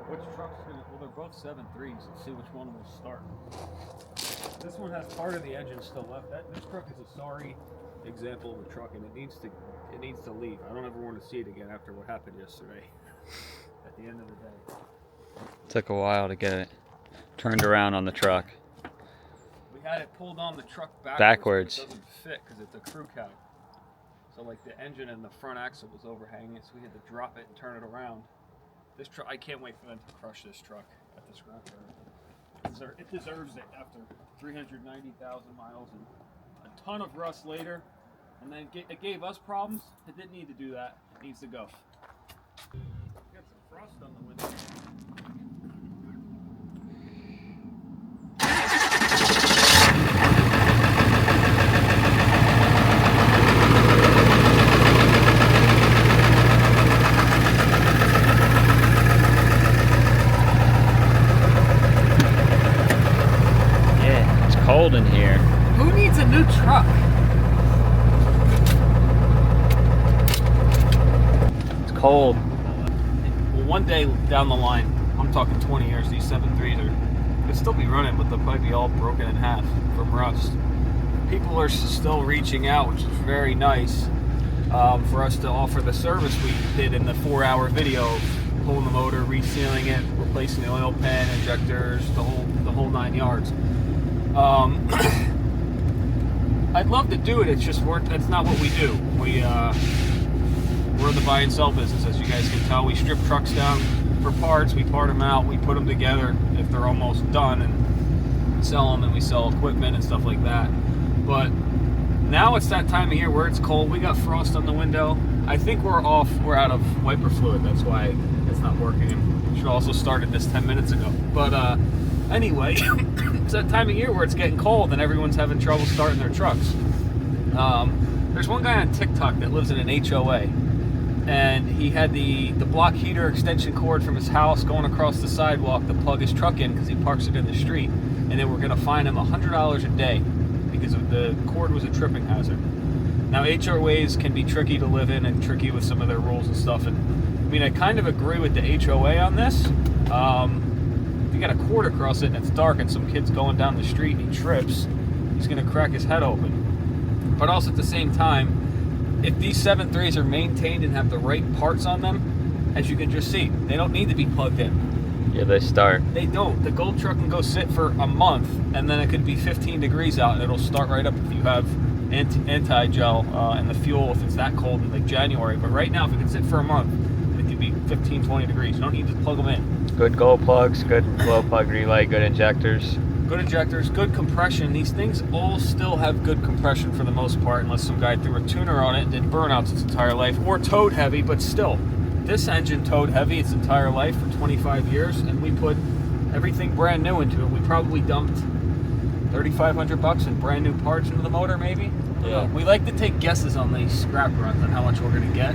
Which truck's gonna? Well, they're both 7.3s. Let's see which one will start. This one has part of the engine still left. This truck is a sorry example of a truck, and it needs to leave. I don't ever want to see it again after what happened yesterday. At the end of the day. Took a while to get it turned around on the truck. We had it pulled on the truck backwards. But it doesn't fit because it's a crew cab. So like the engine and the front axle was overhanging, so we had to drop it and turn it around. This truck, I can't wait for them to crush this truck at the scrapyard. It deserves it after 390,000 miles and a ton of rust later. And then it gave us problems. It didn't need to do that. It needs to go. Got some frost on the window. Cold in here. Who needs a new truck? It's cold. Well, one day down the line, I'm talking 20 years, these 7.3s they'll still be running, but they'll probably be all broken in half from rust. People are still reaching out, which is very nice, for us to offer the service we did in the 4-hour video, pulling the motor, resealing it, replacing the oil pan, injectors, the whole 9 yards. I'd love to do it. It's just that's not what we do. We're in the buy and sell business, as you guys can tell. We strip trucks down for parts. We part them out. We put them together if they're almost done and sell them. And we sell equipment and stuff like that. But now it's that time of year where it's cold. We got frost on the window. I think we're out of wiper fluid. That's why it's not working. Should have also started this 10 minutes ago. But anyway, it's that time of year where it's getting cold and everyone's having trouble starting their trucks. There's one guy on TikTok that lives in an HOA, and he had the block heater extension cord from his house going across the sidewalk to plug his truck in because he parks it in the street, and they were going to fine him $100 a day because the cord was a tripping hazard. Now, HOAs can be tricky to live in and tricky with some of their rules and stuff, and I mean, I kind of agree with the HOA on this. You got a cord across it and it's dark and some kid's going down the street and he trips, he's going to crack his head open. But also at the same time, if these 7.3s are maintained and have the right parts on them, as you can just see, they don't need to be plugged in. Yeah, they start. They don't. The Gold truck can go sit for a month and then it could be 15 degrees out and it'll start right up if you have anti-gel and the fuel if it's that cold in like January. But right now, if it can sit for a month, it could be 15, 20 degrees. You don't need to plug them in. Good gold plugs, good glow plug relay, good injectors. Good injectors, good compression. These things all still have good compression for the most part, unless some guy threw a tuner on it and did burnouts its entire life, or towed heavy, but still. This engine towed heavy its entire life for 25 years, and we put everything brand new into it. We probably dumped $3,500 in brand new parts into the motor, maybe? Yeah. We like to take guesses on these scrap runs on how much we're going to get.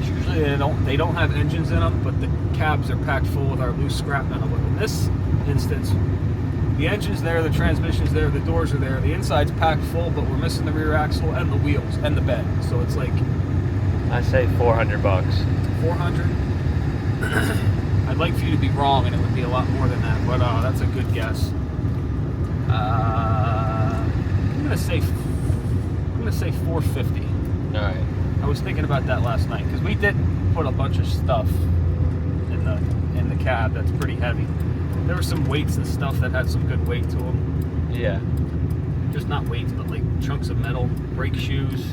Usually they don't have engines in them, but the cabs are packed full with our loose scrap metal. But in this instance, the engine's there, the transmission's there, the doors are there, the inside's packed full, but we're missing the rear axle and the wheels and the bed. So it's like, I say $400. 400. I'd like for you to be wrong, and it would be a lot more than that. But that's a good guess. I'm gonna say 450. All right. I was thinking about that last night because we did put a bunch of stuff in the cab that's pretty heavy. There were some weights and stuff that had some good weight to them. Yeah. Just not weights, but like chunks of metal, brake shoes,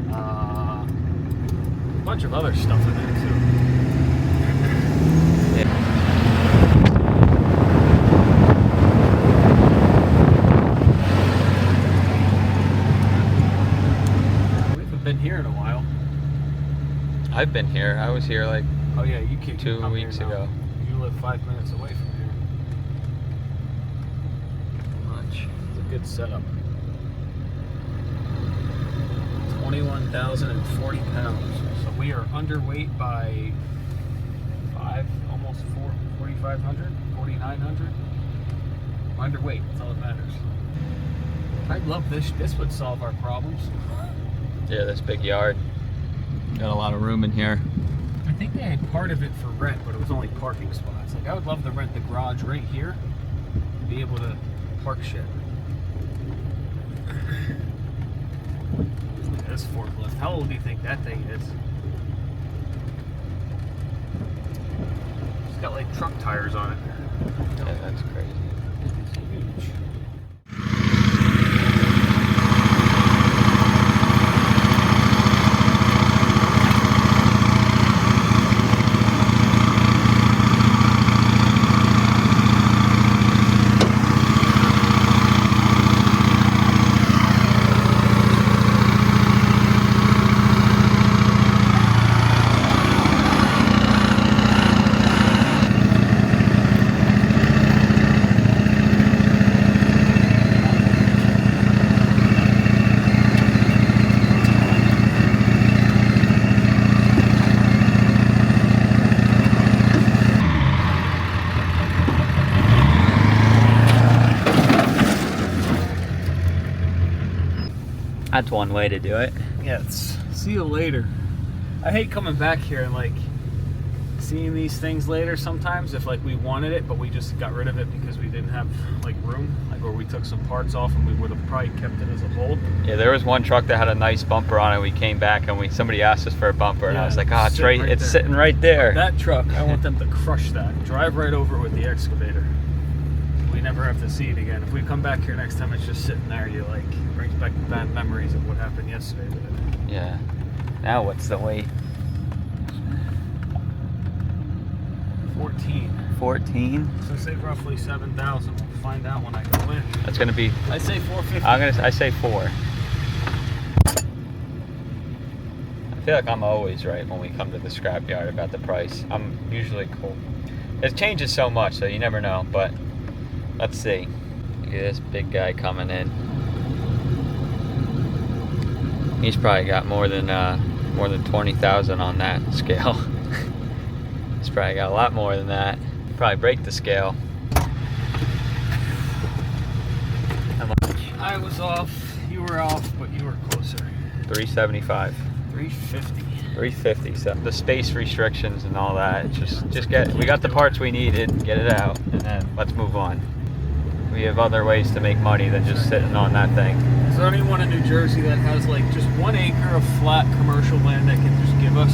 a bunch of other stuff in there too. Yeah. We haven't been here in a while. I've been here. I was here like Oh yeah, you keep 2 weeks ago. You live 5 minutes away from here. Much. It's a good setup. 21,040 pounds. So we are underweight by 4,500, 4,900. Underweight. That's all that matters. I love this. This would solve our problems. Yeah, this big yard. Got a lot of room in here. I think they had part of it for rent, but it was only parking spots. Like, I would love to rent the garage right here and be able to park shit. Look at this forklift. How old do you think that thing is? It's got like truck tires on it. Yeah, that's crazy. It's huge. That's one way to do it. Yeah, see you later. I hate coming back here and like seeing these things later sometimes if like we wanted it but we just got rid of it because we didn't have like room, like where we took some parts off and we would have probably kept it as a whole. Yeah, there was one truck that had a nice bumper on it. We came back and somebody asked us for a bumper and I was like, oh, it's right, it's sitting right there. That truck, I want them to crush that. Drive right over it with the excavator. We never have to see it again. If we come back here next time, it's just sitting there. You like brings back the bad memories of what happened yesterday with it. Yeah. Now what's the weight? 14. 14. So say roughly 7,000. We'll find out when I go in. That's gonna be. I say 450. I say 4. I feel like I'm always right when we come to the scrapyard about the price. I'm usually cool. It changes so much, so you never know. But let's see. Look at this big guy coming in. He's probably got more than 20,000 on that scale. He's probably got a lot more than that. Probably break the scale. I was off. You were off, but you were closer. 375. 350. 350. So the space restrictions and all that. It's just get. We got the parts we needed. Get it out, and then let's move on. We have other ways to make money than just sitting on that thing. Is there anyone in New Jersey that has like just 1 acre of flat commercial land that can just give us?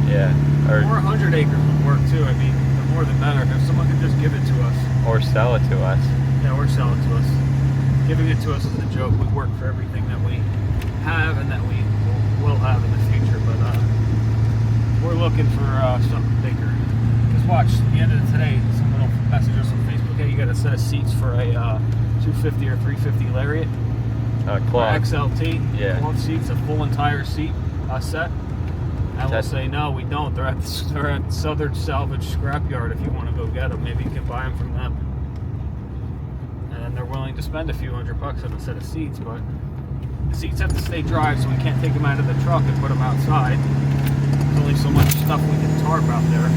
Yeah. Or 100 acres would work too. I mean, the more the better. If someone could just give it to us. or sell it to us. Yeah, or sell it to us. Giving it to us is a joke. We work for everything that we have and that we will have in the future, but we're looking for something bigger. Just watch, at the end of today, someone will message us on Facebook, hey, you got a set of seats for a 250 or 350 Lariat. Cloth. XLT, Yeah. cloth seats, a full entire seat set. And we'll say, no, we don't. They're at Southern Salvage Scrapyard if you want to go get them. Maybe you can buy them from them. And they're willing to spend a few $100 on a set of seats, but the seats have to stay dry, so we can't take them out of the truck and put them outside. There's only so much stuff we can tarp out there.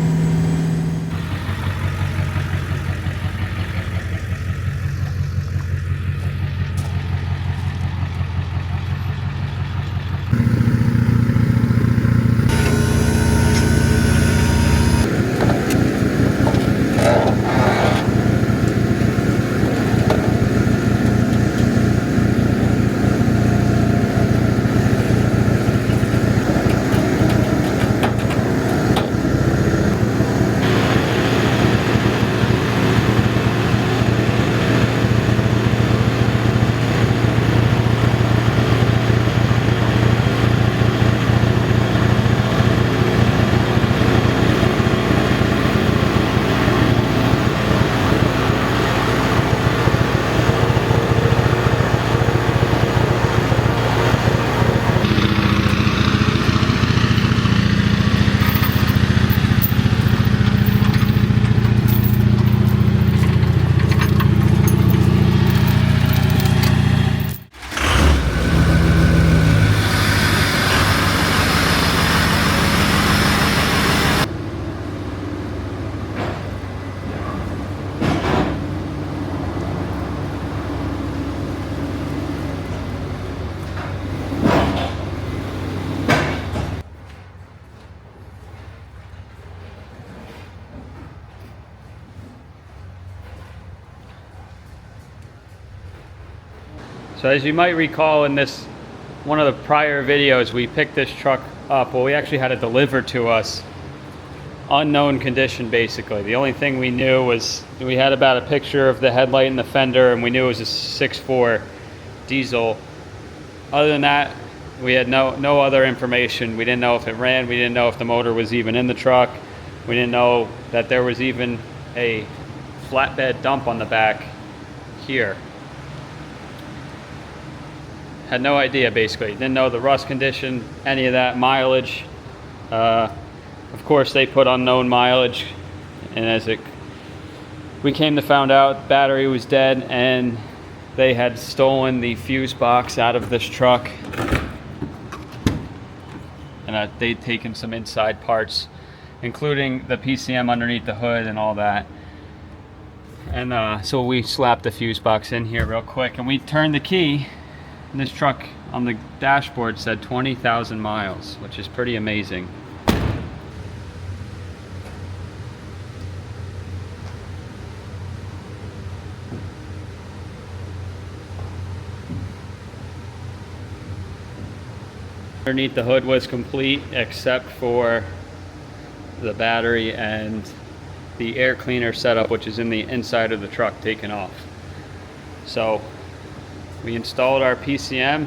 So as you might recall in this one of the prior videos, we picked this truck up. Well, we actually had it delivered to us. Unknown condition, basically. The only thing we knew was we had about a picture of the headlight and the fender, and we knew it was a 6.4 diesel. Other than that, we had no other information. We didn't know if it ran. We didn't know if the motor was even in the truck. We didn't know that there was even a flatbed dump on the back here. Had no idea, basically. Didn't know the rust condition, any of that, mileage. Of course, they put unknown mileage, and we came to find out, battery was dead, and they had stolen the fuse box out of this truck, and they'd taken some inside parts, including the PCM underneath the hood and all that. And so we slapped the fuse box in here real quick, and we turned the key, and this truck on the dashboard said 20,000 miles, which is pretty amazing. Underneath the hood was complete except for the battery and the air cleaner setup, which is in the inside of the truck, taken off. So we installed our PCM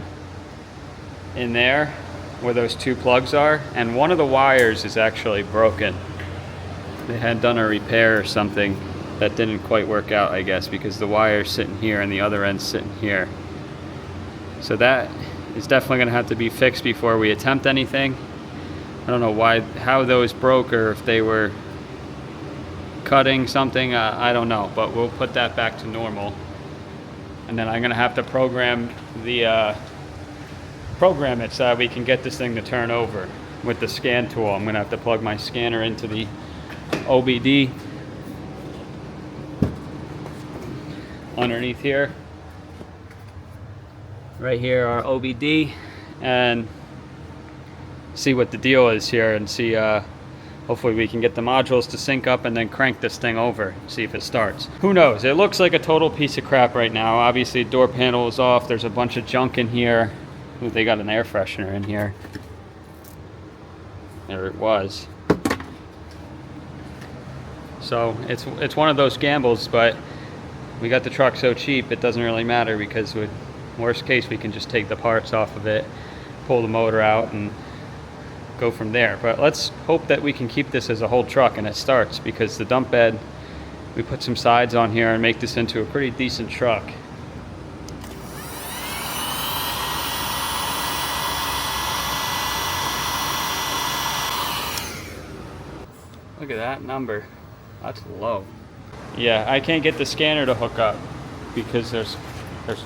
in there where those two plugs are, and one of the wires is actually broken. They had done a repair or something that didn't quite work out, I guess, because the wire's sitting here and the other end's sitting here. So that is definitely going to have to be fixed before we attempt anything. I don't know how those broke, or if they were cutting something, I don't know, but we'll put that back to normal. And then I'm going to have to program it so that we can get this thing to turn over with the scan tool. I'm going to have to plug my scanner into the OBD underneath here. Right here, our OBD, and see what the deal is here, and see hopefully we can get the modules to sync up and then crank this thing over, see if it starts. Who knows? It looks like a total piece of crap right now. Obviously door panel is off. There's a bunch of junk in here. Ooh, they got an air freshener in here. There it was. So it's one of those gambles, but we got the truck so cheap it doesn't really matter, because worst case, we can just take the parts off of it, pull the motor out, and go from there. But let's hope that we can keep this as a whole truck and it starts, because the dump bed, we put some sides on here and make this into a pretty decent truck. Look at that number. That's low. Yeah, I can't get the scanner to hook up because there's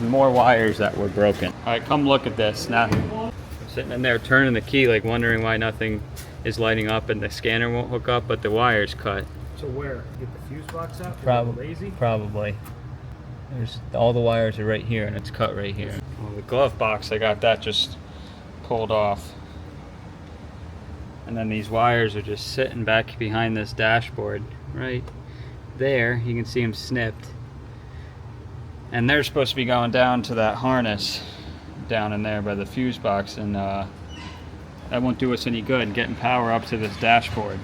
more wires that were broken. All right, come look at this. Now, I'm sitting in there turning the key, like wondering why nothing is lighting up and the scanner won't hook up, but the wire's cut. So where? Get the fuse box out? Probably. Lazy? Probably. All the wires are right here, and it's cut right here. Well, the glove box, I got that just pulled off. And then these wires are just sitting back behind this dashboard right there. You can see them snipped. And they're supposed to be going down to that harness down in there by the fuse box, and that won't do us any good getting power up to this dashboard.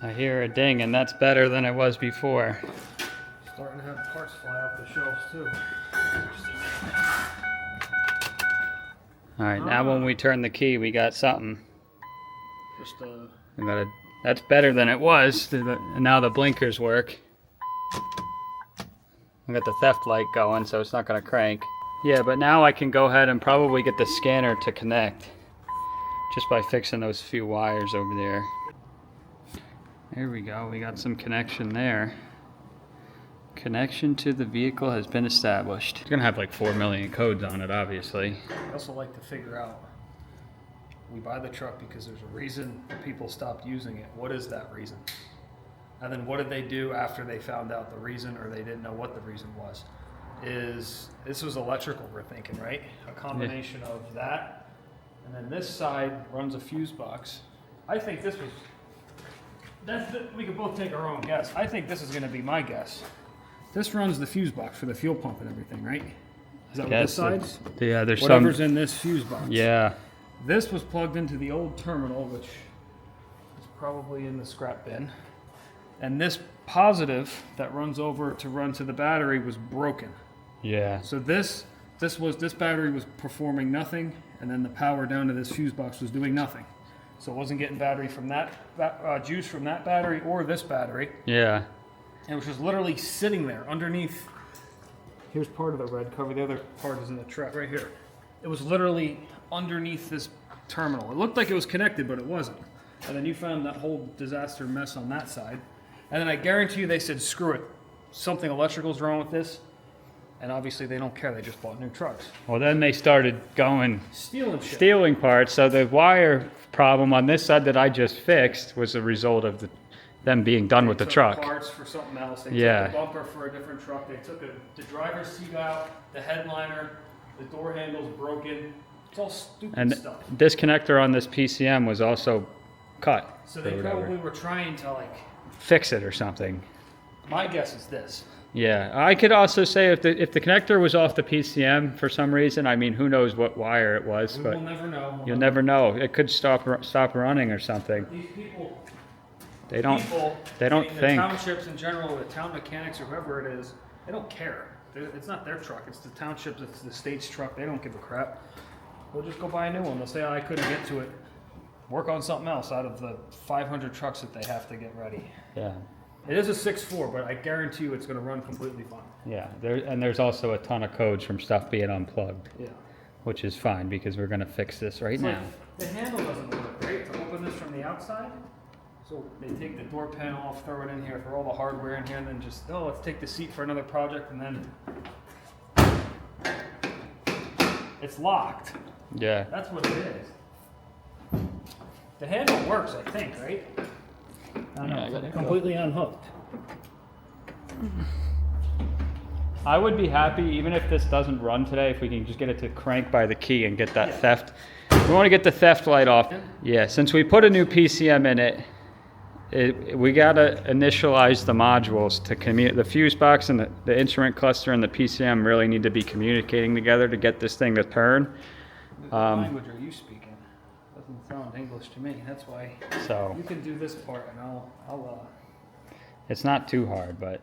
I hear a ding, and that's better than it was before. Starting to have parts fly off the shelves too. Alright, now when we turn the key, we got something. Just We got that's better than it was, and now the blinkers work. I got the theft light going, so it's not going to crank. Yeah, but now I can go ahead and probably get the scanner to connect just by fixing those few wires over there. There we go, we got some connection there. Connection to the vehicle has been established. It's gonna have like 4 million codes on it, obviously. I also like to figure out, we buy the truck because there's a reason people stopped using it. What is that reason? And then what did they do after they found out the reason, or they didn't know what the reason was? This was electrical, we're thinking, right? A combination of that, and then this side runs a fuse box. I think this was we could both take our own guess. I think this is going to be my guess. This runs the fuse box for the fuel pump and everything, right? Is that what this side's? Yeah, there's Whatever's in this fuse box. Yeah. This was plugged into the old terminal, which is probably in the scrap bin. And this positive that runs over to run to the battery was broken. Yeah. So this battery was performing nothing, and then the power down to this fuse box was doing nothing. So it wasn't getting battery from that juice from that battery or this battery. Yeah. And it was just literally sitting there underneath. Here's part of the red cover. The other part is in the truck right here. It was literally underneath this terminal. It looked like it was connected, but it wasn't. And then you found that whole disaster mess on that side. And then I guarantee you they said, screw it. Something electrical's wrong with this. And obviously they don't care. They just bought new trucks. Well, then they started going Stealing parts. So the wire problem on this side that I just fixed was a result of them being done with the truck. Parts for something else. They Yeah. took the bumper for a different truck. They took the driver's seat out, the headliner, the door handle's broken. It's all stupid And stuff. this connector on this PCM was also cut. So they or whatever. probably were trying to Fix it or something. my guess is this. Yeah, I could also say if the connector was off the PCM for some reason, I mean, who knows what wire it was, We but will never know. you'll never know. It could stop running or something. These people, They don't I mean, think. the townships in general, the town mechanics or whoever it is, they don't care. It's not their truck. It's the townships. It's the state's truck. They don't give a crap. They'll just go buy a new one. They'll say, oh, I couldn't get to it. Work on something else out of the 500 trucks that they have to get ready. Yeah, It is a 6.4, but I guarantee you it's going to run completely fine. yeah. There's also a ton of codes from stuff being unplugged, Yeah. which is fine because we're gonna fix this right It's now. like, the handle doesn't work, right? To open this from the outside. So they take the door panel off, throw it in here, throw all the hardware in here, and then just, oh, let's take the seat for another project, and then it's locked. Yeah. That's what it is. The handle works, I think, right? I don't Yeah, I know, got it's it. completely unhooked. I would be happy even if this doesn't run today if we can just get it to crank by the key and get that Yeah. theft. We want to get the theft light off. Yeah, since we put a new PCM in it, we gotta initialize the modules to communicate. The fuse box and the instrument cluster and the PCM really need to be communicating together to get this thing to turn. What language are you speaking? Doesn't sound English to me, that's why. So You can do this part and I'll it's not too hard, but